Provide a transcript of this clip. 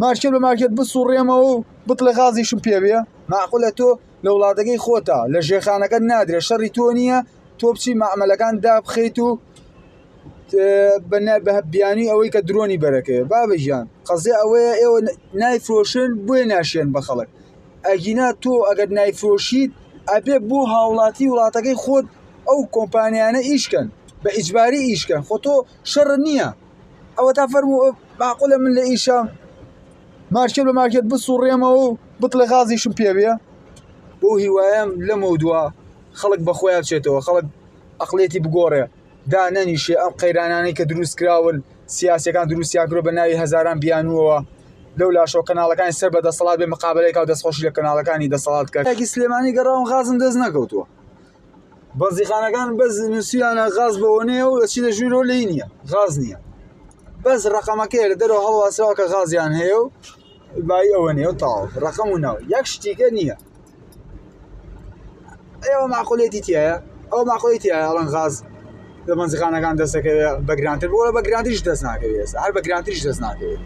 مارکێت بە مارکێت بسوڕێمەوە و بڵێ غازیشم پێ بێ معقولە تۆ لە وڵاتەکەی خۆتە لە ژێخانەکەت نادرێت شەڕی تۆ نییە تۆ بچی مەعمەلەکان دابخەیت و بیانی ئەوەی کە درۆنی بەرەکەوێ بابەژیان قەزێ ئەوەیە ئێوە نایفرۆشن بۆیە ناشێن بە خەڵک ئەگینا تۆ ئەگەر نایفرۆشیت ئەبێ بۆ هاوڵاتی وڵاتەکەی خۆت ئەو کۆمپانیانە ئیشکەن بە ئیجباری ئیشکەن خۆ تۆ شەڕ نییە ئەوە تا فەرموو معقولە من لە ئیشە مارکێت بە مارکێت بسوڕێمەوە و بڵێ غازیشم پێ بێ بۆ هیوایەم لەمە دووە خەڵک بەخۆیان بچێتەوە خەڵک ئەقلێتی بگۆڕێ دانەنیشێ ئەم قەیرانانەی کە دروست کراون سیاسەکان دروستیان کرۆ بە ناوی هەزاران بیانوەوە لەو لاشۆ کەناڵەکانی سەر بە دەسەڵات بێ مقابلەیەکە و دەستخۆشی لە کەناڵەکانی دەسەڵات کرد یاکی سلێمانی گەڕاون غازم دەست نەکەوتووە بەرزیخانەکان بەس نووسیانە غاز بەوەنەیە و ئەچی لە ژوورەوە لێی نییە غاز نییە بەس ڕقەمەکەی لە دەرەوە هەڵواسراوە کە غازیان هەیە و بای ئەوەنەیە و تاڵ ڕقەم و ناو یەک شتیکە نییە ئێوە معقولێتی تایە ئەو معقولێتی ئەڵەن غاز لە مەنزیخانەکان دەستەکەوێت بە گرانتر بۆ لە بە گرانتریش دەست ناکەوێت هەر بە گرانتریش دەست ناکەوێت